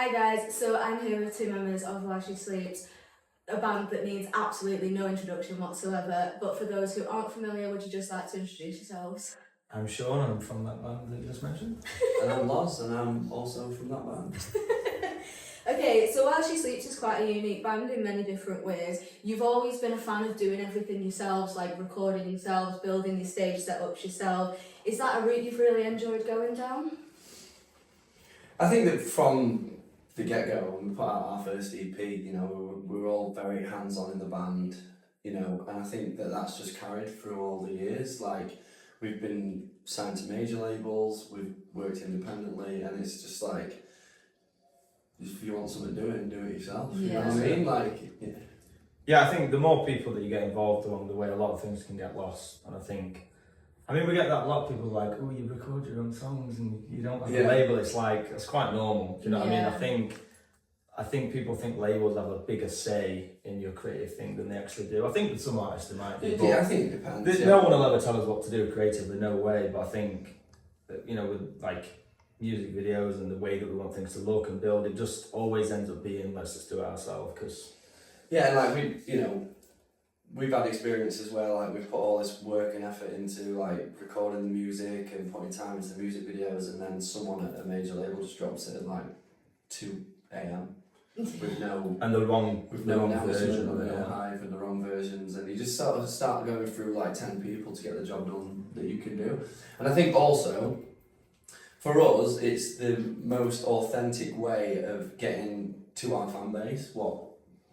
Hi guys, so I'm here with two members of While She Sleeps, a band that needs absolutely no introduction whatsoever, but for those who aren't familiar, would you just like to introduce yourselves? I'm Sean, I'm from that band that you just mentioned. And I'm Loz, and I'm also from that band. Okay, so While She Sleeps is quite a unique band in many different ways. You've always been a fan of doing everything yourselves, like recording yourselves, building your stage setups yourself. Is that a route you've really enjoyed going down? I think that from the get-go, when we put out our first EP, you know, we were all very hands-on in the band, you know, and I think that that's just carried through all the years. Like, we've been signed to major labels, we've worked independently, and it's just like, if you want something doing, do it yourself. You know what I mean? Like, Yeah, I think the more people that you get involved along the way, a lot of things can get lost. And I mean, we get that a lot of people like, oh, you record your own songs and you don't have a label. It's like, it's quite normal. Do you know what I mean? I think people think labels have a bigger say in your creative thing than they actually do. I think with some artists they might do. Yeah, I think it depends. No one will ever tell us what to do creatively, no way. But I think that, you know, with like music videos and the way that we want things to look and build, it just always ends up being, let's just do it ourselves. Because yeah, like we've had experiences where like we've put all this work and effort into like recording the music and putting time into the music videos, and then someone at a major label just drops it at like 2 a.m. with no wrong version of it, no hype and the wrong versions, and you just sort of start going through like 10 people to get the job done that you can do. And I think also for us it's the most authentic way of getting to our fan base,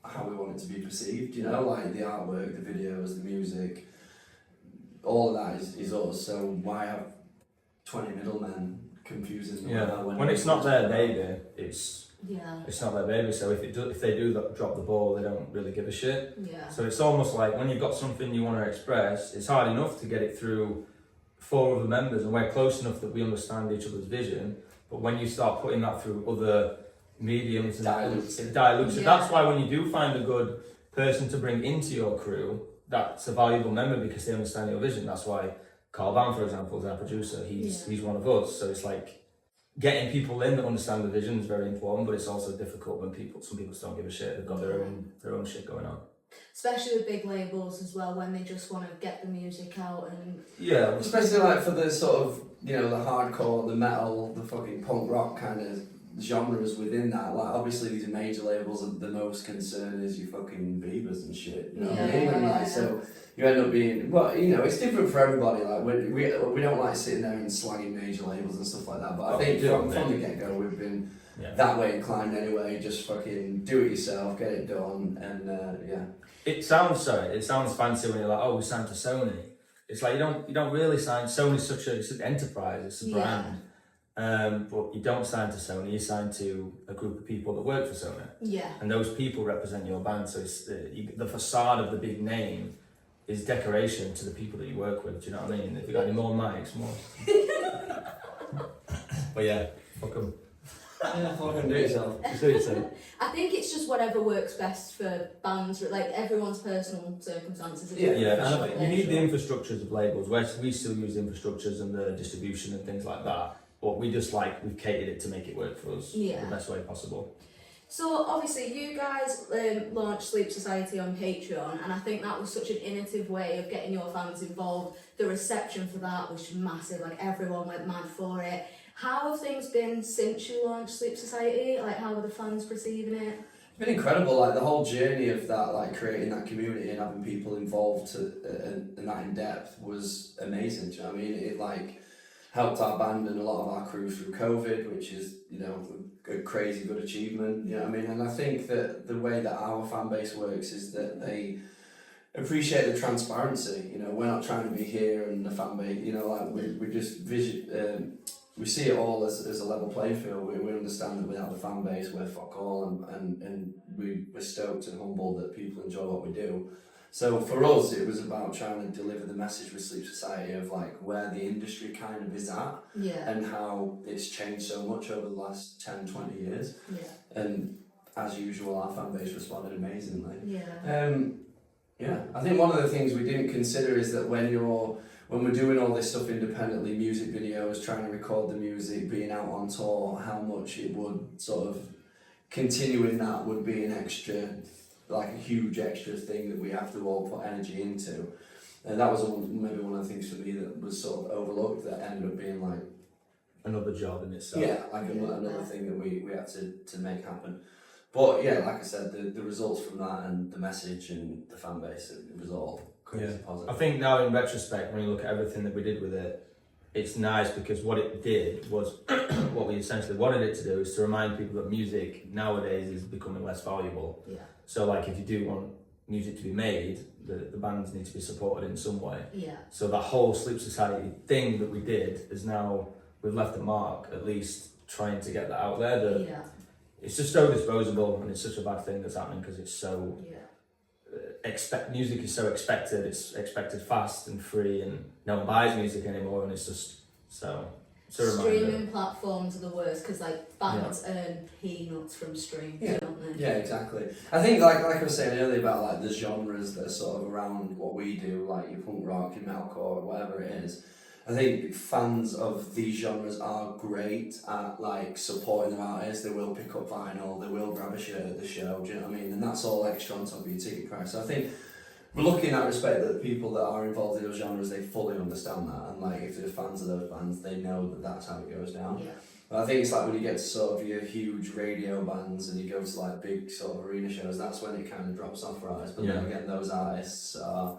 how we want it to be perceived, you know, like the artwork, the videos, the music, all of that is us. So why have 20 middlemen confusing them? When it's not their baby, it's not their baby. So if they do drop the ball, they don't really give a shit. Yeah. So it's almost like when you've got something you want to express, it's hard enough to get it through 4 other members, and we're close enough that we understand each other's vision. But when you start putting that through other mediums, it dilutes it. That's why when you do find a good person to bring into your crew, that's a valuable member because they understand your vision. That's why Carl Van, for example, is our producer. He's one of us. So it's like getting people in that understand the vision is very important, but it's also difficult when some people just don't give a shit. They've got their own shit going on. Especially with big labels as well, when they just want to get the music out and especially like for the sort of, you know, the hardcore, the metal, the fucking punk rock kind of genres within that. Like obviously these major labels are the most concern is your fucking Biebers and shit, you know what I mean? And like, so you end up being, well, you know, it's different for everybody. Like we don't like sitting there and slagging major labels and stuff like that, but I think from the get-go we've been that way inclined anyway. Just fucking do it yourself, get it done, and It sounds fancy when you're like, oh, we signed to Sony. It's like you don't really sign. Sony's it's an enterprise, it's a brand. But you don't sign to Sony, you sign to a group of people that work for Sony. Yeah. And those people represent your band, so it's the facade of the big name is decoration to the people that you work with, do you know what I mean? If you got any more mics, more. But yeah, fuck them. Yeah, fucking do it yourself. Just do it yourself. I think it's just whatever works best for bands, like everyone's personal circumstances. And you need the infrastructures of labels. We still use infrastructures and the distribution and things like that. But we've catered it to make it work for us the best way possible. So obviously you guys launched Sleep Society on Patreon, and I think that was such an innovative way of getting your fans involved. The reception for that was massive, like everyone went mad for it. How have things been since you launched Sleep Society? Like how are the fans perceiving it? It's been incredible, like the whole journey of that, like creating that community and having people involved and that in depth was amazing. Do you know what I mean? It like helped our band and a lot of our crew through COVID, which is, you know, a crazy good achievement, you know what I mean? And I think that the way that our fan base works is that they appreciate the transparency, you know, we're not trying to be here and the fan base, you know, like we just we see it all as a level playing field. We understand that without the fan base we're fuck all, and we're stoked and humbled that people enjoy what we do. So for us, it was about trying to deliver the message with Sleep Society of like where the industry kind of is at and how it's changed so much over the last 10, 20 years. Yeah. And as usual, our fan base responded amazingly. Yeah. I think one of the things we didn't consider is that when we're doing all this stuff independently, music videos, trying to record the music, being out on tour, how much it would sort of continuing that would be an extra, like a huge extra thing that we have to all put energy into. And that was maybe one of the things for me that was sort of overlooked, that ended up being like another job in itself. Yeah, like another thing that we had to make happen. But yeah, like I said, the results from that and the message and the fan base, it was all crazy positive. I think now in retrospect, when you look at everything that we did with it, it's nice because what it did was, what we essentially wanted it to do is to remind people that music nowadays is becoming less valuable. Yeah. So like if you do want music to be made, the bands need to be supported in some way. Yeah. So that whole Sleep Society thing that we did is now, we've left a mark, at least trying to get that out there. That it's just so disposable, and it's such a bad thing that's happening because it's so music is so expected. It's expected fast and free, and no one buys music anymore, and it's just so. It's a reminder. Streaming platforms are the worst because like bands earn peanuts from streams, don't they? Yeah, exactly. I think like I was saying earlier about like the genres that are sort of around what we do, like your punk rock, your metalcore, whatever it is. I think fans of these genres are great at like supporting their artists. They will pick up vinyl, they will grab a shirt at the show, do you know what I mean? And that's all extra on top of your ticket price. So I think we're lucky in that respect that the people that are involved in those genres, they fully understand that. And like if they're fans of those bands, they know that that's how it goes down. Yeah. But I think it's like when you get to sort of your huge radio bands and you go to like big sort of arena shows, that's when it kind of drops off for artists. But then again, those artists are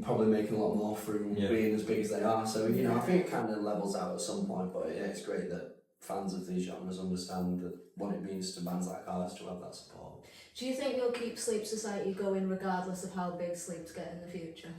probably making a lot more through being as big as they are. So, you know, I think it kind of levels out at some point, but yeah, it's great that fans of these genres understand that what it means to bands like ours to have that support. Do you think you'll keep Sleep Society going regardless of how big Sleep's get in the future?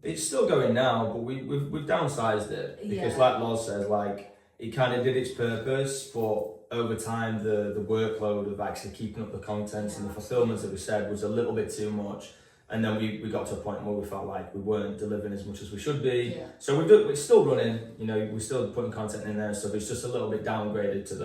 It's still going now, but we've downsized it because, like Loz says, like it kind of did its purpose, but over time the workload of actually keeping up the content and the fulfillments that we said was a little bit too much. And then we got to a point where we felt like we weren't delivering as much as we should be. Yeah. So we're still running, you know, we're still putting content in there and stuff. It's just a little bit downgraded to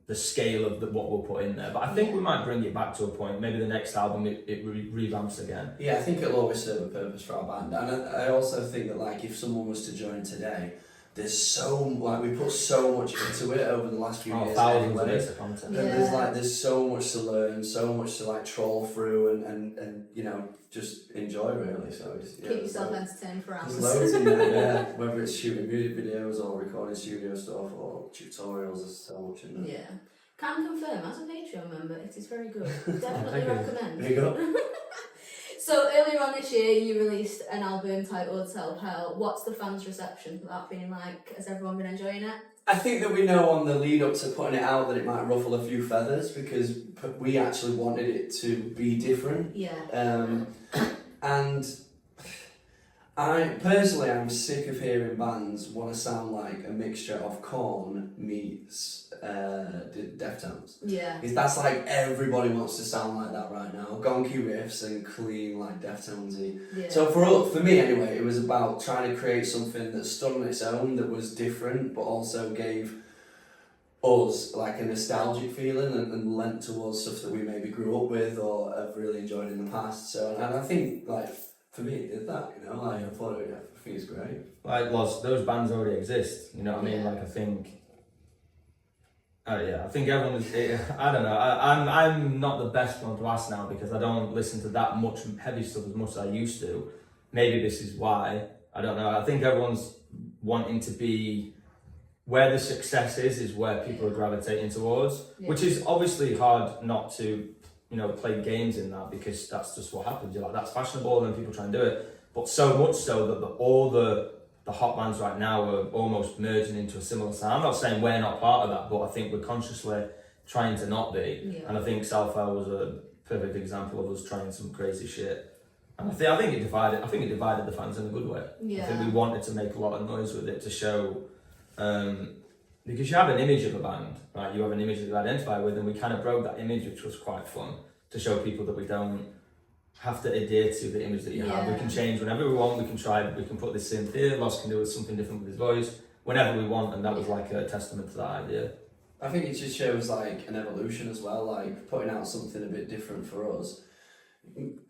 the scale of what we'll put in there. But I think we might bring it back to a point. Maybe the next album it revamps again. Yeah, I think it'll always serve a purpose for our band. And I also think that like if someone was to join today, there's so like we put so much into it over the last few years. Thousands of bits of content. There's so much to learn, so much to like troll through and you know just enjoy really. So it's, keep yourself entertained for hours. There's loads in there, whether it's shooting music videos or recording studio stuff or tutorials. There's so much in there. Yeah, can confirm as a Patreon member, it is very good. Definitely recommend. There you go. So earlier on this year, you released an album titled Self Hell. What's the fans' reception for that been like? Has everyone been enjoying it? I think that we know on the lead up to putting it out that it might ruffle a few feathers because we actually wanted it to be different. Yeah. And I'm sick of hearing bands want to sound like a mixture of Korn meets Deftones. Yeah. Because that's like everybody wants to sound like that right now. Gonky riffs and clean like Deftonesy. Yeah. So for me anyway, it was about trying to create something that stood on its own, that was different, but also gave us like a nostalgic feeling and lent towards stuff that we maybe grew up with or have really enjoyed in the past. So and I think like for me it did that, you know, like I think it's great. Like Loz, those bands already exist, you know what I mean? Like I think I think everyone is, I don't know, I'm not the best one to ask now because I don't listen to that much heavy stuff as much as I used to. Maybe this is why, I don't know. I think everyone's wanting to be, where the success is where people are gravitating towards, which is obviously hard not to, you know, play games in that because that's just what happens. You're like, that's fashionable and then people try and do it. But so much so that all the hot bands right now are almost merging into a similar sound. I'm not saying we're not part of that, but I think we're consciously trying to not be. Yeah. And I think Self Hell was a perfect example of us trying some crazy shit. And I think it divided the fans in a good way. Yeah. I think we wanted to make a lot of noise with it to show, because you have an image of a band, right? You have an image that you identify with, and we kind of broke that image, which was quite fun, to show people that we don't have to adhere to the image that you have. We can change whenever we want. We can put this in here. Loz can do something different with his voice whenever we want, and that was like a testament to that idea. I think it just shows like an evolution as well, like putting out something a bit different for us.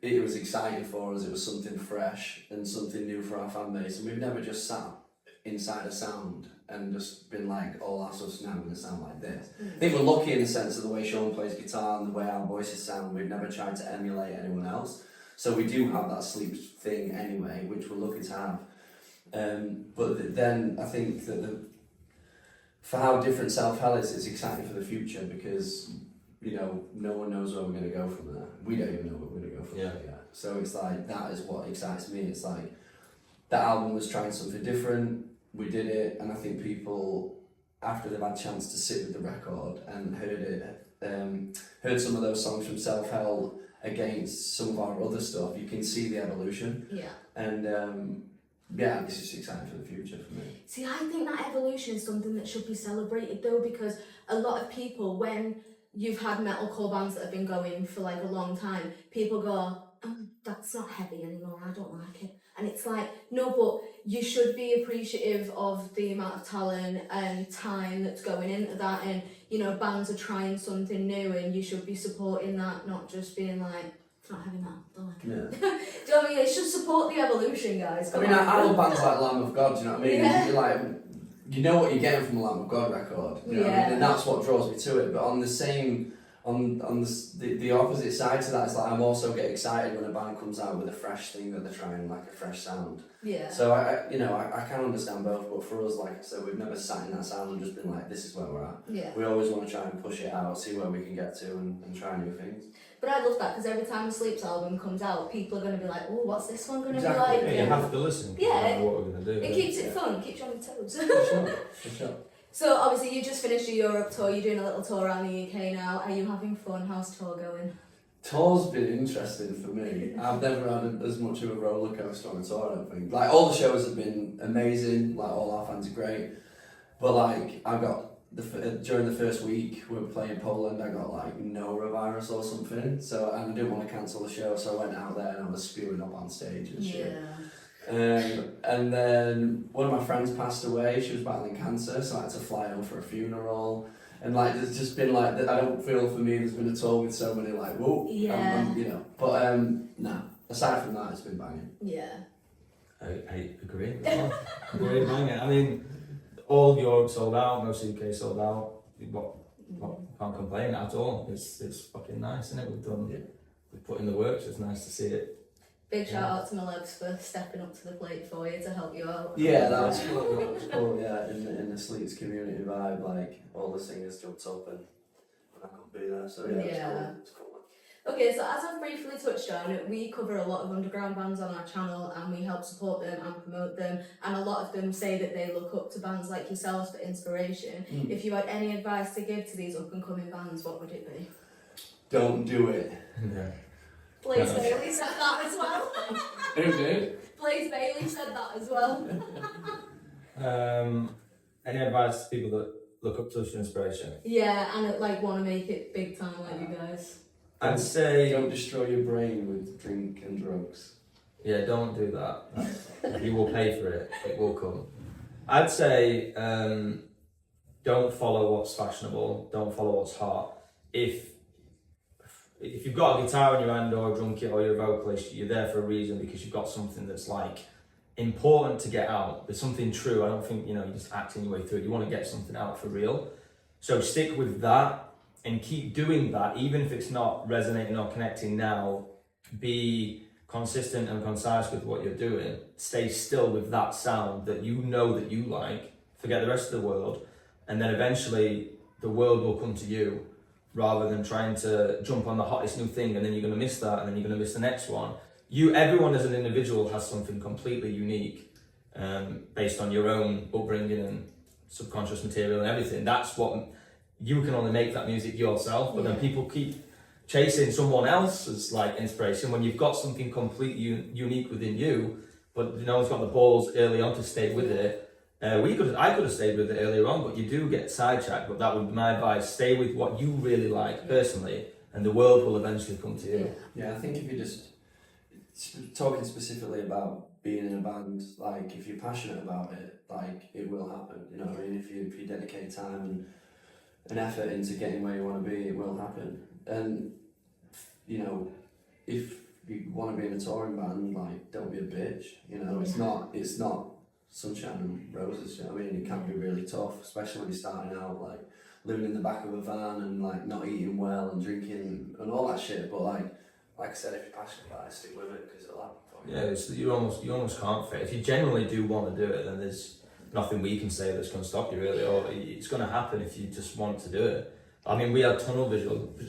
It was exciting for us. It was something fresh and something new for our fan base, and we've never just sat inside a sound and just been like, all our stuff's now going to sound like this. I think we're lucky in the sense of the way Sean plays guitar and the way our voices sound. We've never tried to emulate anyone else. So we do have that sleep thing anyway, which we're lucky to have. But then I think that for how different Self-Hell is, it's exciting for the future because, you know, no one knows where we're going to go from there. We don't even know where we're going to go from there yet. So it's like, that is what excites me. It's like, that album was trying something different, we did it, and I think people, after they've had a chance to sit with the record and heard it, heard some of those songs from Self-Hell against some of our other stuff, you can see the evolution. Yeah. And yeah, this is exciting for the future for me. See, I think that evolution is something that should be celebrated though, because a lot of people, when you've had metalcore bands that have been going for like a long time, people go, oh, that's not heavy anymore, I don't like it. And it's like, no, but you should be appreciative of the amount of talent and time that's going into that, and, you know, bands are trying something new and you should be supporting that, not just being like, it's not heavy metal, don't like it. Yeah. Do you know what I mean? It should support the evolution, guys. I mean, I love bands like Lamb of God, do you know what I mean? Yeah. You're like, you know what you're getting from a Lamb of God record, you know what I mean? And that's what draws me to it. But on the same, on the opposite side to that, it's like I'm also get excited when a band comes out with a fresh thing that they're trying, like a fresh sound. Yeah. So I can understand both, but for us, like I said, we've never sat in that sound and just been like, this is where we're at. Yeah. We always want to try and push it out, see where we can get to, and try new things. But I love that, because every time the Sleeps album comes out, people are going to be like, oh, what's this one going to Exactly. be like? Yeah, you have to listen. Yeah. You know what we're going to do. It keeps it fun, keeps you on your toes. For sure. So obviously you just finished your Europe tour, you're doing a little tour around the UK now. Are you having fun? How's tour going? Tour's been interesting for me. I've never had as much of a roller coaster on a tour, I don't think. Like, all the shows have been amazing, like, all our fans are great. But, like, I got, during the first week, we were playing Poland, I got, like, 𝑻𝒉𝒆 or something. So, and I didn't want to cancel the show, so I went out there and I was spewing up on stage and shit. And then one of my friends passed away, she was battling cancer, so I had to fly home for a funeral. And like, there's just been like, I don't feel for me there's been a tour with so many like, whoa, Yeah. you know. But nah, aside from that, it's been banging. Yeah. I agree. Agree, banging. I mean, all Europe sold out, most UK sold out. Can't complain at all. It's fucking nice, isn't it? We've put in the work, so it's nice to see it. Big shout out to 𝑀𝒉𝒆 for stepping up to the plate for you to help you out. Yeah, that was cool. That was cool. Yeah, in the Sleets community vibe, like all the singers jumped up and I couldn't be there. So yeah, it's cool. Okay, so as I've briefly touched on, we cover a lot of underground bands on our channel and we help support them and promote them, and a lot of them say that they look up to bands like yourselves for inspiration. If you had any advice to give to these up and coming bands, what would it be? Don't do it. Yeah. Blaze Bailey said that as well. Who did? Blaze Bailey said that as well. Any advice to people that look up to us for inspiration? Yeah, and like want to make it big time like you guys. I'd say don't destroy your brain with drink and drugs. Yeah, don't do that. You will pay for it. It will come. I'd say don't follow what's fashionable. Don't follow what's hot. If you've got a guitar in your hand or a drum kit or you're a vocalist, you're there for a reason, because you've got something that's like important to get out. There's something true. I don't think, you're just acting your way through it. You want to get something out for real. So stick with that and keep doing that, even if it's not resonating or connecting now. Be consistent and concise with what you're doing. Stay still with that sound that you know that you like. Forget the rest of the world. And then eventually the world will come to you, rather than trying to jump on the hottest new thing and then you're going to miss that and then you're going to miss the next one. Everyone as an individual has something completely unique, based on your own upbringing and subconscious material and everything. That's what you can only make that music yourself, but then people keep chasing someone else's like inspiration when you've got something completely unique within you, but no one's got the balls early on to stay with it. I could have stayed with it earlier on, but you do get sidetracked. But that would be my advice: stay with what you really like personally, and the world will eventually come to you. Yeah, I think if you just talking specifically about being in a band, like if you're passionate about it, like it will happen. You know what I mean? If you dedicate time and effort into getting where you want to be, it will happen. And if you want to be in a touring band, like don't be a bitch. It's not sunshine and roses, you know what I mean? It can be really tough, especially when you're starting out, like living in the back of a van and like not eating well and drinking and all that shit. But like I said, if you're passionate about it, stick with it because it'll happen for you. Yeah, it's, you almost can't fit. If you genuinely do want to do it, then there's nothing we can say that's going to stop you really, or it's going to happen if you just want to do it. I mean, we had tunnel vision. We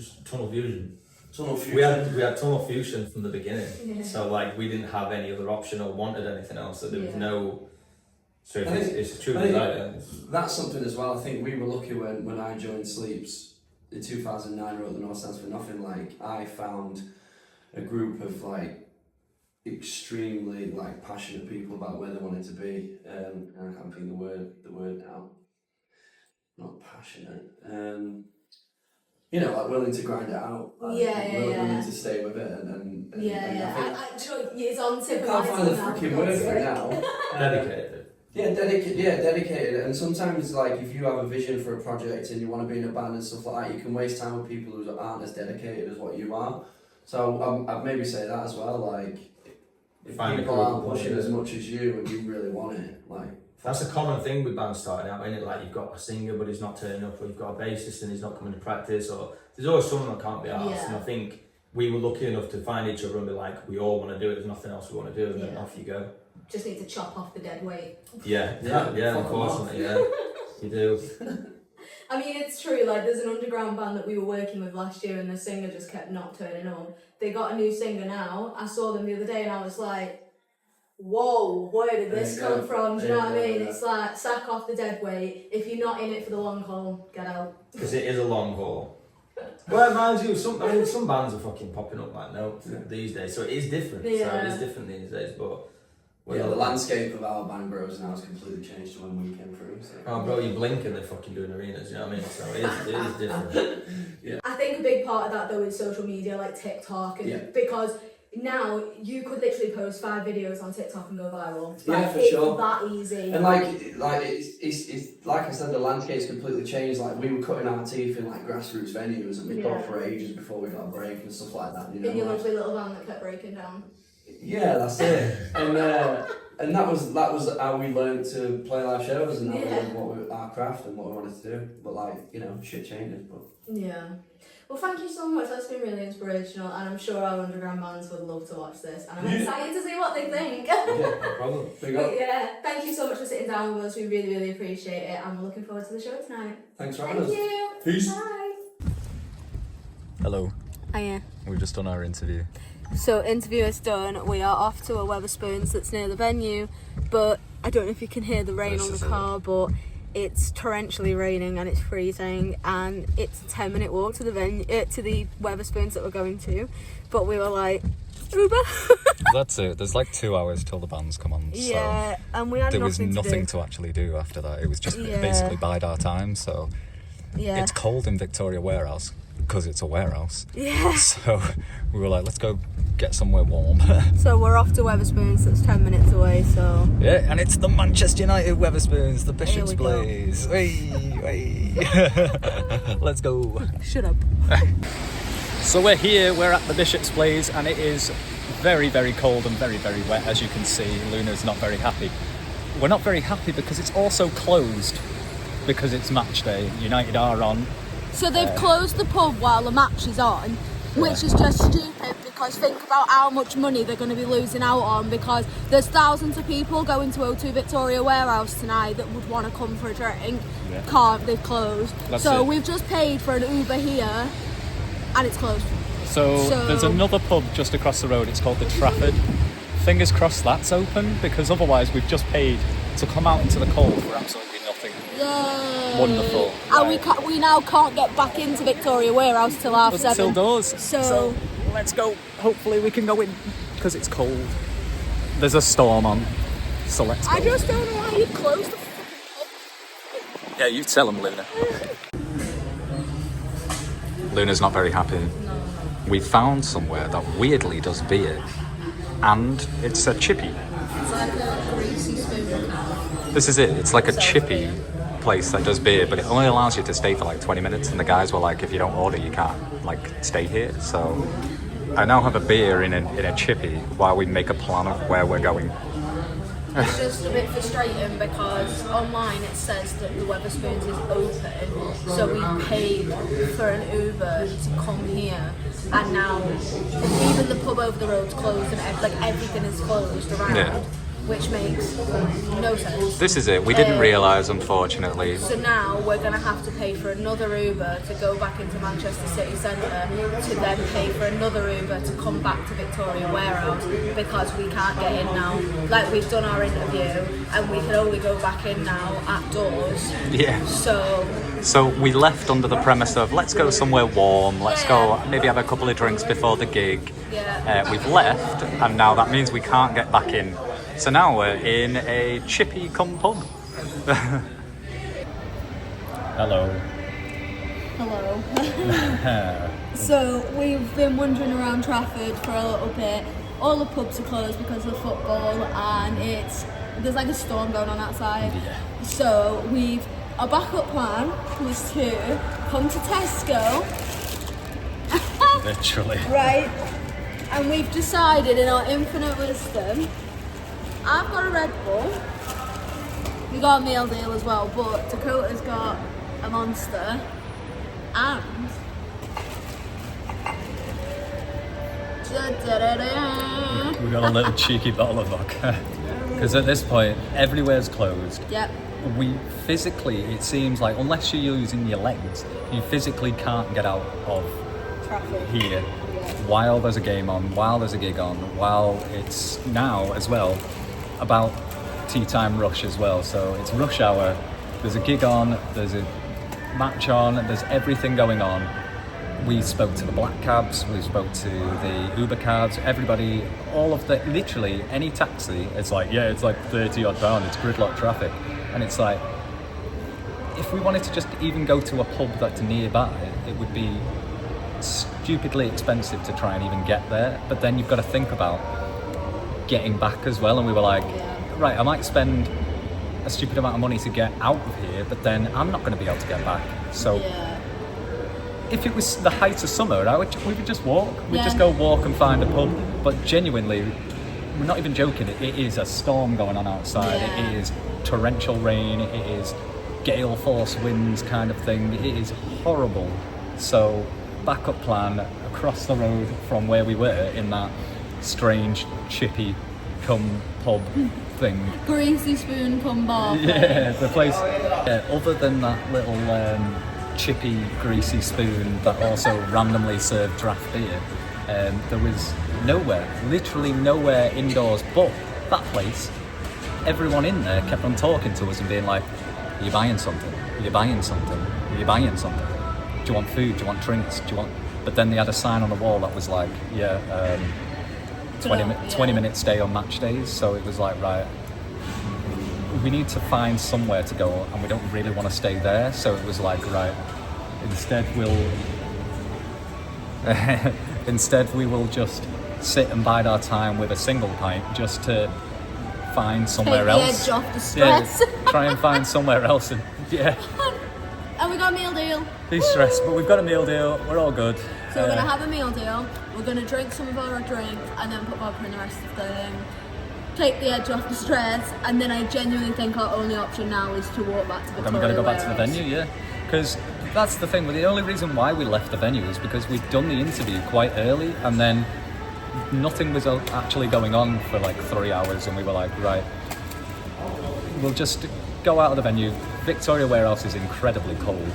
had tunnel fusion from the beginning. Yeah. So like we didn't have any other option or wanted anything else. So there was no. So if it's truly like that's something as well. I think we were lucky when I joined Sleeps in 2009. Wrote the No Stands for Nothing. Like I found a group of like extremely like passionate people about where they wanted to be. And I can't think the word now. Not passionate. You know, like willing to grind it out. Like, willing to stay with it and I it's on tip of I my can't find the tongue freaking word for it now. dedicated. Dedicated. And sometimes, like, if you have a vision for a project and you want to be in a band and stuff like that, you can waste time with people who aren't as dedicated as what you are. So I'd maybe say that as well. Like, if people aren't pushing as much as you and you really want it, like. That's a common thing with bands starting out, isn't it? Like you've got a singer but he's not turning up, or you've got a bassist and he's not coming to practice, or there's always someone that can't be asked. Yeah. And I think we were lucky enough to find each other and be like, we all want to do it, there's nothing else we want to do, and then off you go. Just need to chop off the dead weight. Yeah, unfortunately, yeah, you do. I mean, it's true, like, there's an underground band that we were working with last year and the singer just kept not turning up. They got a new singer now. I saw them the other day and I was like, whoa, where did this come from? Do you know what I mean? It's like, sack off the dead weight. If you're not in it for the long haul, get out. Because it is a long haul. Well, mind you, some bands are fucking popping up like no these days, so it is different. Yeah. So it is different these days, but the landscape of our band grows now has completely changed to when we came through. So. Oh, bro, you blink and they're fucking doing arenas. You know what I mean? So it is different. Yeah. I think a big part of that though is social media, like TikTok, and because now you could literally post 5 videos on TikTok and go viral. Like, for it's sure. that easy. And like it's like I said, the landscape's completely changed. Like we were cutting our teeth in like grassroots venues, and we got for ages before we got a break and stuff like that. You know, in your lovely little van that kept breaking down. Yeah, that's it. And that was how we learned to play live shows, and that was our craft and what we wanted to do. But like, you know, shit changes. But yeah. Well, thank you so much. That's been really inspirational, and I'm sure our underground bands would love to watch this. And I'm excited to see what they think. yeah, no problem. But yeah, thank you so much for sitting down with us. We really, really appreciate it, and we're looking forward to the show tonight. Thanks for having us. Thank you. Peace. Bye. Hello. Hiya. We've just done our interview. So interview is done. We are off to a Wetherspoons that's near the venue, but I don't know if you can hear the rain on the car, but it's torrentially raining and it's freezing, and it's a 10-minute walk to the venue, to the Wetherspoons that we're going to. But we were like, Uber. That's it. There's like 2 hours till the bands come on. Yeah, so and we had there was nothing to to actually do after that. It was just basically bide our time. So it's cold in Victoria Warehouse because it's a warehouse. Yeah. So we were like, let's go get somewhere warm. So we're off to Wetherspoons, that's 10 minutes away, so... Yeah, and it's the Manchester United Wetherspoons, the Bishop's Here we Blaze. Hey. Let's go. Shut up. So we're at the Bishop's Blaze, and it is very, very cold and very, very wet, as you can see. Luna's not very happy. We're not very happy because it's also closed because it's match day. United are on. So they've closed the pub while the match is on, which is just stupid, because think about how much money they're going to be losing out on, because there's thousands of people going to O2 Victoria Warehouse tonight that would want to come for a drink. Can't, they've closed. We've just paid for an Uber here and it's closed. So there's another pub just across the road, it's called the Trafford. Fingers crossed that's open, because otherwise we've just paid to come out into the cold for absolutely nothing. Yay. Wonderful. And we now can't get back into Victoria Warehouse till 7:30. Till doors. So let's go. Hopefully we can go in because it's cold. There's a storm on, so let's go. I just don't know why you closed the fucking pub. Yeah, you tell them, Luna. Luna's not very happy. We found somewhere that weirdly does beer, and it's a chippy. It's like a greasy spoon. This is it. It's like a chippy place that does beer, but it only allows you to stay for like 20 minutes, and the guys were like, if you don't order you can't like stay here. So I now have a beer in a chippy while we make a plan of where we're going. It's just a bit frustrating because online it says that the Wetherspoons is open, so we paid for an Uber to come here, and now even the pub over the road's closed and everything is closed around. Yeah. Which makes no sense. This is it. We didn't realise, unfortunately. So now we're going to have to pay for another Uber to go back into Manchester city centre, to then pay for another Uber to come back to Victoria Warehouse because we can't get in now. Like, we've done our interview and we can only go back in now at doors. Yeah. So we left under the premise of let's go somewhere warm, let's go maybe have a couple of drinks before the gig. Yeah. We've left, and now that means we can't get back in. So now we're in a chippy cum pub. Hello. Hello. So we've been wandering around Trafford for a little bit. All the pubs are closed because of football, and there's like a storm going on outside. Yeah. So our backup plan was to come to Tesco. Literally. Right. And we've decided, in our infinite wisdom, I've got a Red Bull. We got a meal deal as well, but Dakota's got a Monster, and We got a little cheeky bottle of vodka. Because at this point, everywhere's closed. Yep. We physically, it seems like, unless you're using your legs, you physically can't get out of Traffic. here while there's a game on, while there's a gig on, while it's now as well about tea time rush as well. So it's rush hour, there's a gig on, there's a match on, there's everything going on. We spoke to the black cabs, we spoke to the Uber cabs, everybody, all of the, literally any taxi, it's like, yeah, it's like 30 odd pound, it's gridlock traffic. And it's like, if we wanted to just even go to a pub that's nearby, it would be stupidly expensive to try and even get there. But then you've got to think about getting back as well. And we were like, right, I might spend a stupid amount of money to get out of here, but then I'm not going to be able to get back. So if it was the height of summer, we would just walk. We'd just go walk and find a pub. But genuinely, we're not even joking, it is a storm going on outside. It is torrential rain, it is gale force winds kind of thing. It is horrible. So backup plan across the road from where we were in that strange chippy cum pub thing. Greasy spoon cum bar. Yeah, the place. Other than that little chippy greasy spoon that also randomly served draft beer, there was literally nowhere indoors but that place. Everyone in there kept on talking to us and being like, are you buying something? Are you buying something? Are you buying something? Do you want food? Do you want drinks? Do you want... But then they had a sign on the wall that was like, 20 minute stay on match days. So it was like, right, we need to find somewhere to go and we don't really want to stay there. So it was like, right, instead we will just sit and bide our time with a single pint just to find somewhere else. Take the edge off the stress. Try and find somewhere else and And we got a meal deal. Be stressed, but we've got a meal deal. We're all good. So we're gonna have a meal deal. We're gonna drink some of our drink and then put vodka in the rest of the thing. Take the edge off the stress, and then I genuinely think our only option now is to walk back to Victoria. Then we're gonna go back to the venue, because that's the thing. The only reason why we left the venue is because we'd done the interview quite early, and then nothing was actually going on for like 3 hours, and we were like, right, we'll just go out of the venue. Victoria Warehouse is incredibly cold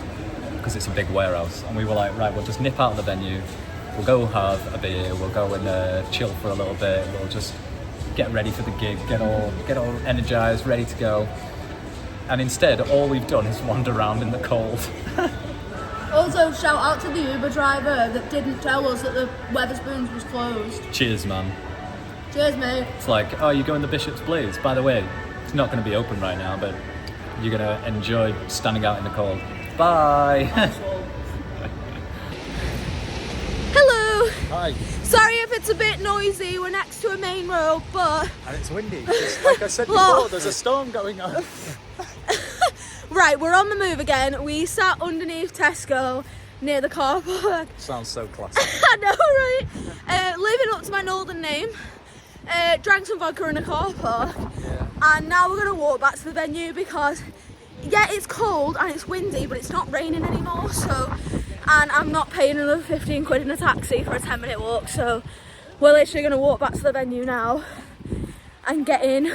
because it's a big warehouse, and we were like, right, we'll just nip out of the venue, we'll go have a beer, we'll go and chill for a little bit, we'll just get ready for the gig, get all energized, ready to go. And instead, all we've done is wander around in the cold. Also, shout out to the Uber driver that didn't tell us that the Wetherspoons was closed. Cheers, man. Cheers, mate. It's like, oh, you're going to Bishop's Blaze. By the way, it's not going to be open right now, but you're going to enjoy standing out in the cold. Bye. Hello. Hi. Sorry if it's a bit noisy. We're next to a main road, but... And it's windy. Like I said before, there's a storm going on. Right, we're on the move again. We sat underneath Tesco near the car park. Sounds so classic. I know, right? Living up to my northern name. Drank some vodka in a car park. Yeah. And now we're gonna walk back to the venue because, yeah, it's cold and it's windy, but it's not raining anymore, so, and I'm not paying another 15 quid in a taxi for a 10-minute walk, so we're literally gonna walk back to the venue now and get in.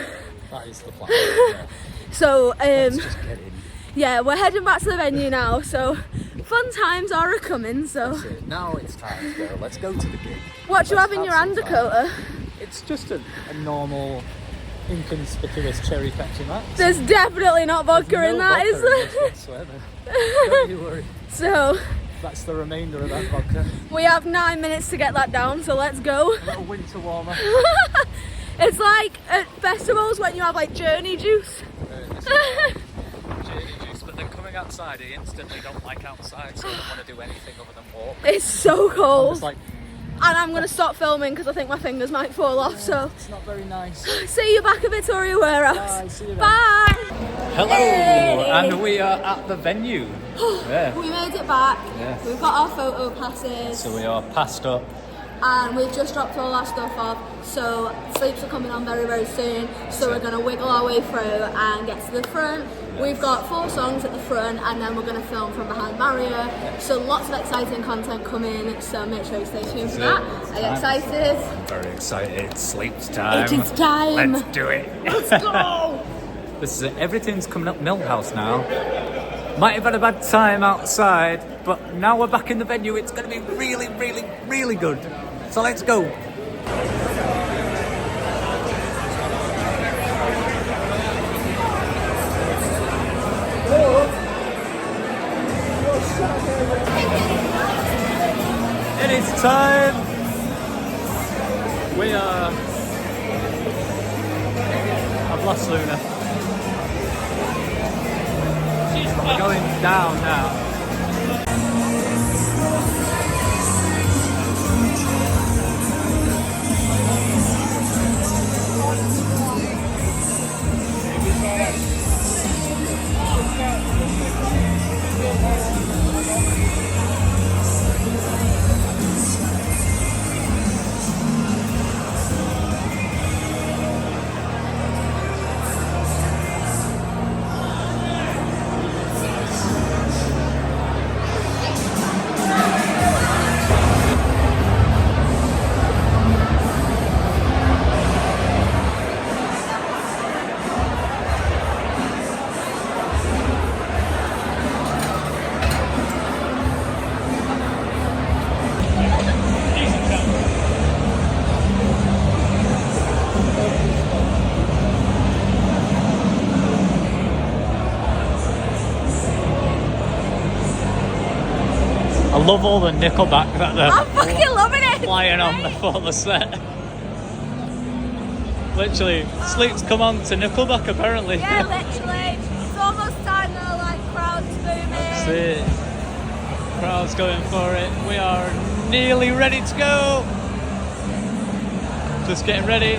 That is the plan. Yeah. So, Let's just get in. yeah, we're heading back to the venue now, so fun times are a-coming, so. That's it. Now it's time to go. Let's go to the gig. What do you Let's have in your some hand, fun. Dakota? It's just a normal, inconspicuous cherry Pepsi Max. There's definitely not vodka There's in no that, vodka is in there? this whatsoever. Don't you worry. So, That's the remainder of that vodka. we have 9 minutes to get that down, so let's go. A little winter warmer. It's like at festivals when you have like journey juice. Journey juice, but then coming outside, I instantly don't like outside, so I don't want to do anything other than walk. It's so I'm cold. just like, And I'm going to stop filming because I think my fingers might fall off, so. it's not very nice. See you back at Victoria Warehouse. Bye, see you then. Bye. Hello, Yay. and we are at the venue. Yeah. We made it back. Yes. We've got our photo passes. So we are passed up. And we've just dropped all our stuff off, so sleeps are coming on very, very soon, so we're going to wiggle our way through and get to the front. We've got 4 songs at the front, and then we're going to film from behind barrier, so lots of exciting content coming, so make sure you stay tuned for that. Are you excited? I'm very excited. Sleep's time. It is time. Let's do it. Let's go! This is it. Everything's coming up Millhouse now. Might have had a bad time outside, but now we're back in the venue. It's going to be really, really, really good. So let's go. It is time. We are. I've lost Luna. We're going down now. I love all the Nickelback that they're I'm fucking loving it! flying on before the set. Literally, Sleep's come on to Nickelback apparently. Yeah, literally. It's almost time now, like, crowds booming. That's it. Crowd's going for it. We are nearly ready to go. Just getting ready.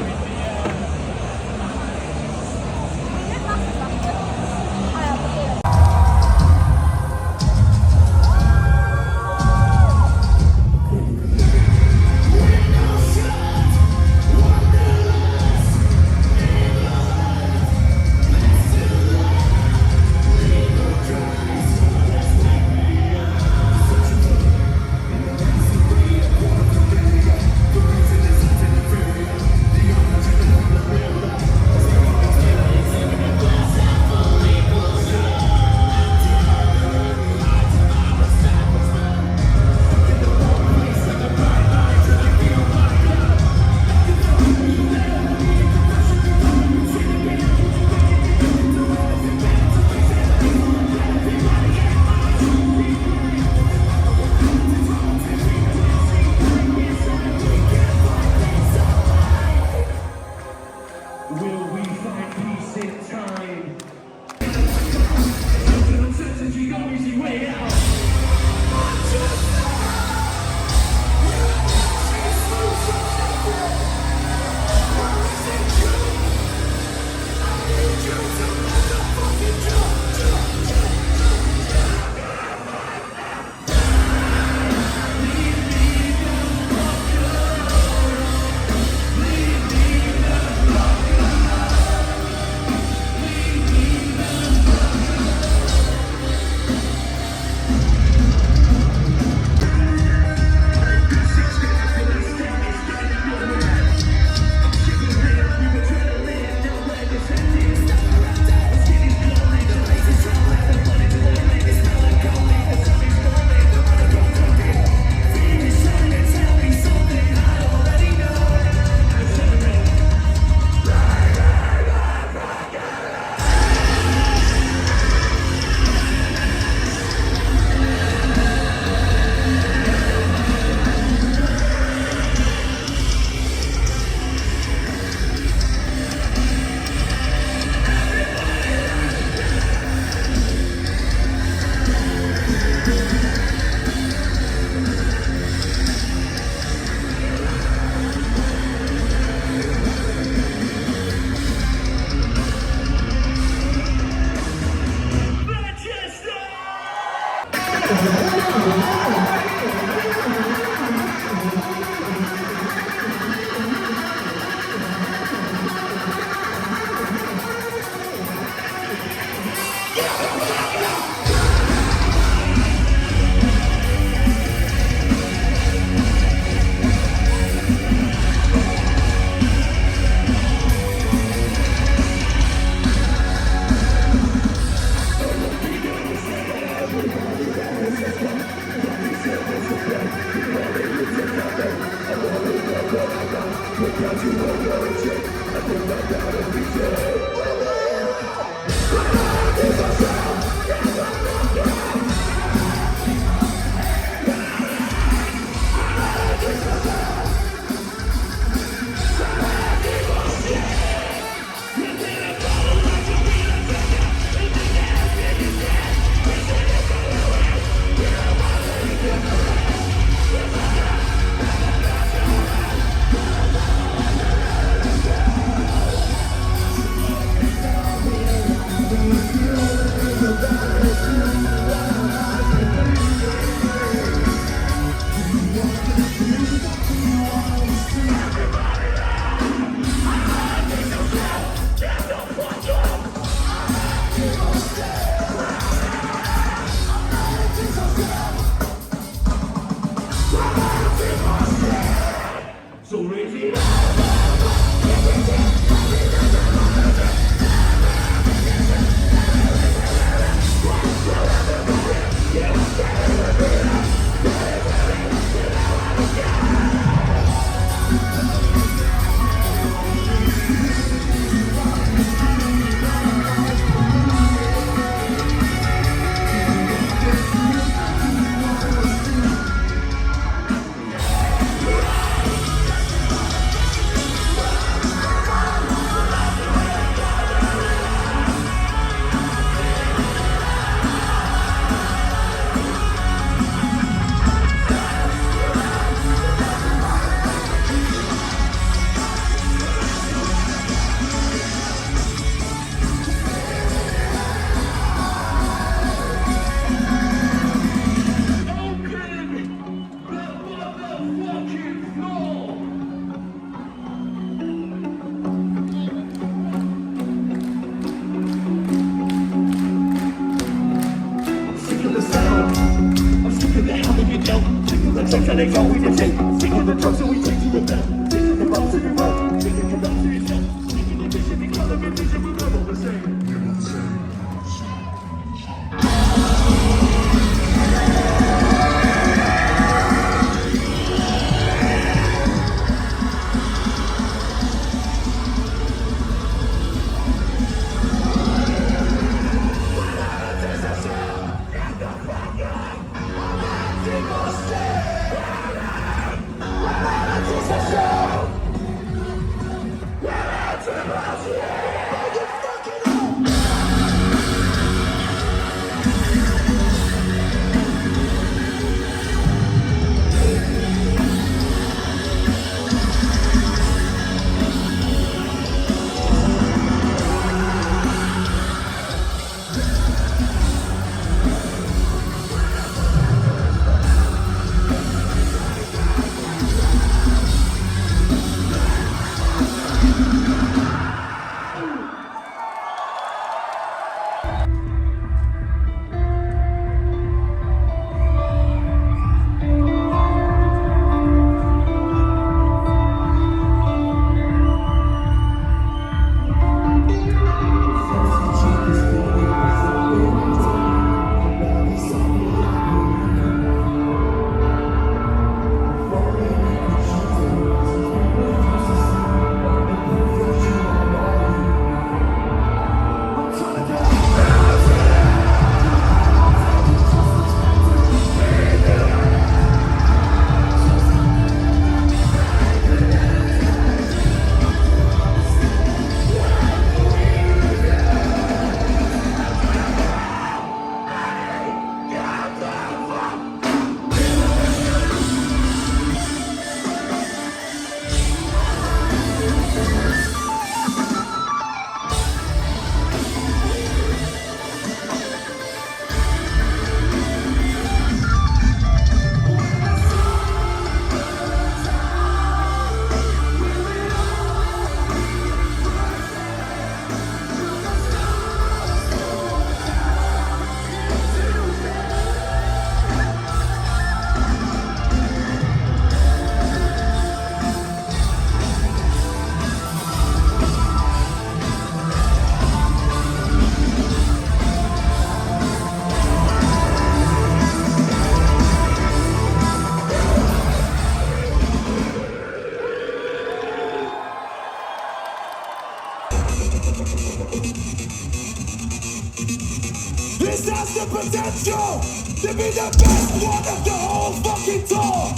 potential to be the best one of the whole fucking tour.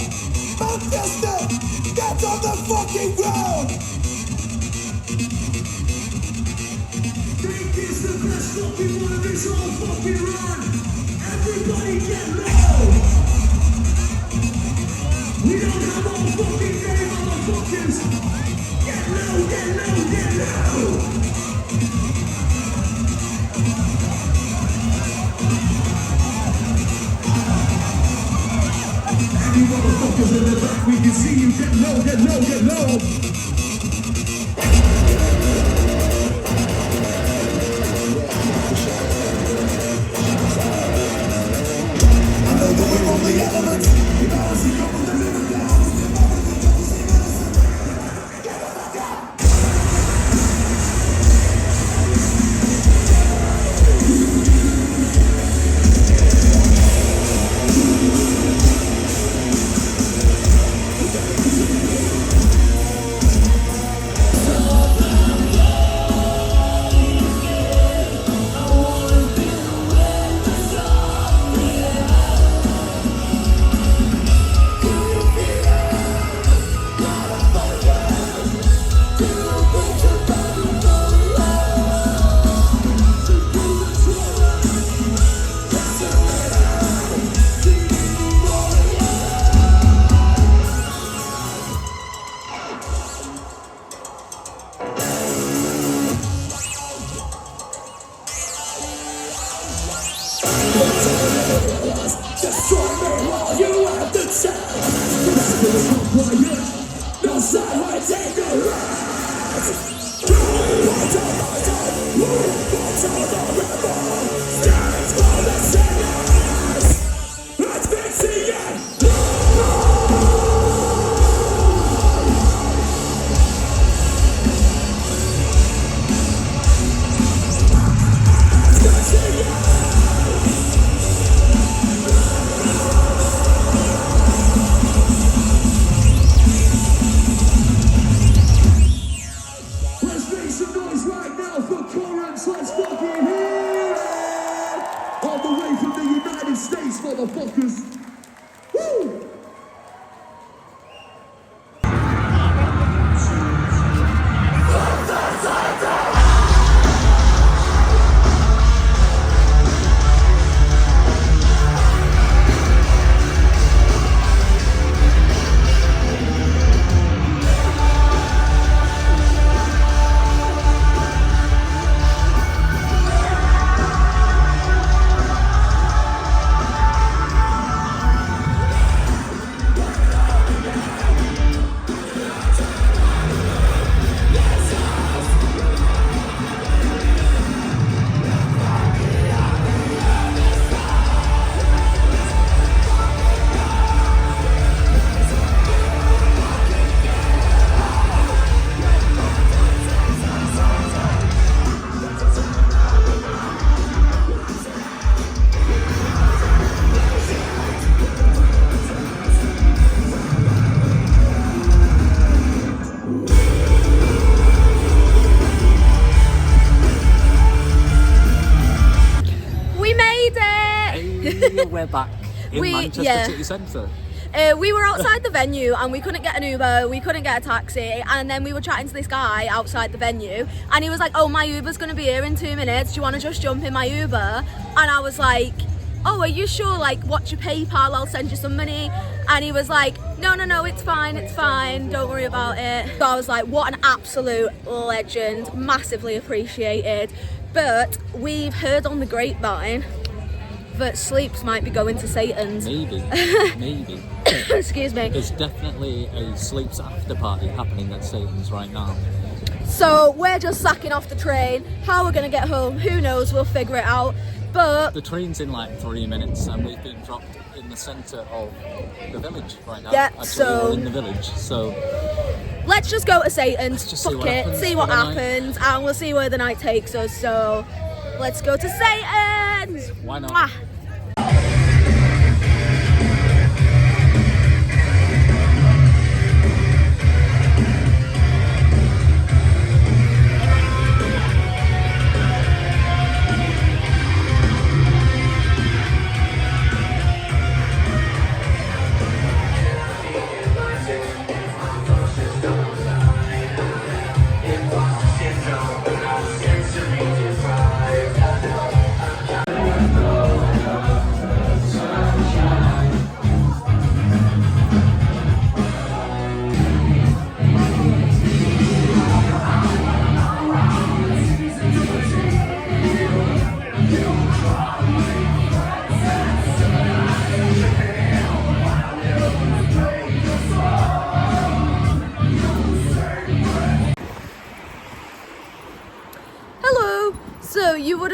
Manchester, get on the fucking ground. Think it's the best fucking one of this whole fucking run. Everybody get low. We don't have all fucking day, motherfuckers. Get low, get low, get low. You motherfuckers in the back, we can see you. Get low, get low, get low. I know that we're on the elements. You gotta see up with the living down. We're back in Manchester City Centre. We were outside the venue and we couldn't get an Uber, we couldn't get a taxi, and then we were chatting to this guy outside the venue and he was like, oh, my Uber's going to be here in 2 minutes, do you want to just jump in my Uber? And I was like, oh, are you sure? Like, what's your PayPal? I'll send you some money. And he was like, no, it's fine, don't worry about it. So I was like, what an absolute legend, massively appreciated. But we've heard on the grapevine that Sleeps might be going to Satan's. Maybe. Excuse me. There's definitely a Sleeps after party happening at Satan's right now. So we're just sacking off the train. How we're going to get home, who knows, we'll figure it out. But the train's in like 3 minutes and we've been dropped in the centre of the village right now. Yeah, actually, so we're in the village, so let's just go to Satan's, see what happens, and we'll see where the night takes us. So let's go to Satan's. Why not? Mwah.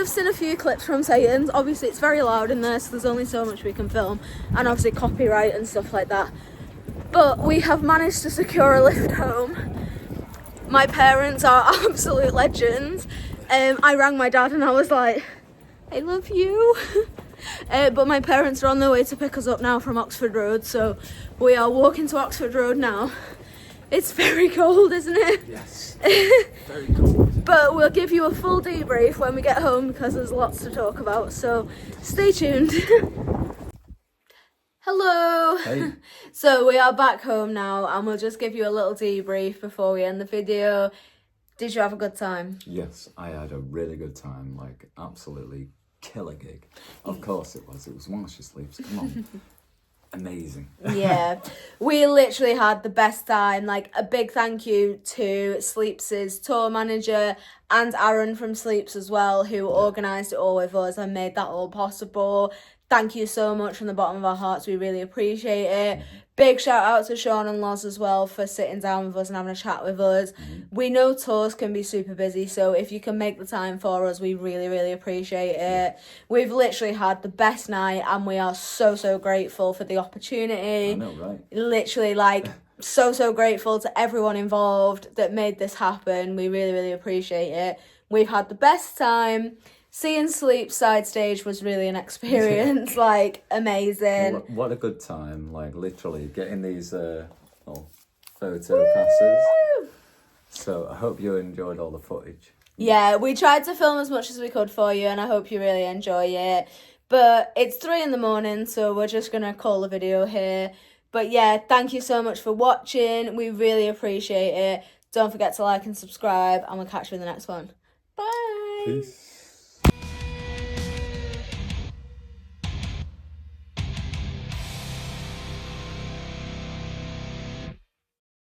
just seen a few clips from Satan's. Obviously it's very loud in there, so there's only so much we can film, and obviously copyright and stuff like that. But we have managed to secure a lift home. My parents are absolute legends. I rang my dad and I was like, I love you. But my parents are on their way to pick us up now from Oxford Road, so we are walking to Oxford Road now. It's very cold, isn't it? Yes. Very cold. But we'll give you a full debrief when we get home because there's lots to talk about, so stay tuned. Hello! Hey. So we are back home now and we'll just give you a little debrief before we end the video. Did you have a good time? Yes, I had a really good time, like absolutely killer gig. Of course it was While She Sleeps, come on. Amazing. Yeah, we literally had the best time. Like, a big thank you to Sleeps' tour manager and Aaron from Sleeps as well, who organised it all with us and made that all possible. Thank you so much from the bottom of our hearts. We really appreciate it. Big shout out to Sean and Loz as well for sitting down with us and having a chat with us. We know tours can be super busy, so if you can make the time for us, we really, really appreciate it. We've literally had the best night and we are so, so grateful for the opportunity. I know, right? Literally, like, so grateful to everyone involved that made this happen. We really, really appreciate it. We've had the best time. Seeing Sleep side stage was really an experience, like, amazing. What a good time, like literally getting these little photo passes. So I hope you enjoyed all the footage. Yeah, we tried to film as much as we could for you and I hope you really enjoy it. But it's 3 a.m, so we're just going to call the video here. But yeah, thank you so much for watching. We really appreciate it. Don't forget to like and subscribe and we'll catch you in the next one. Bye! Peace.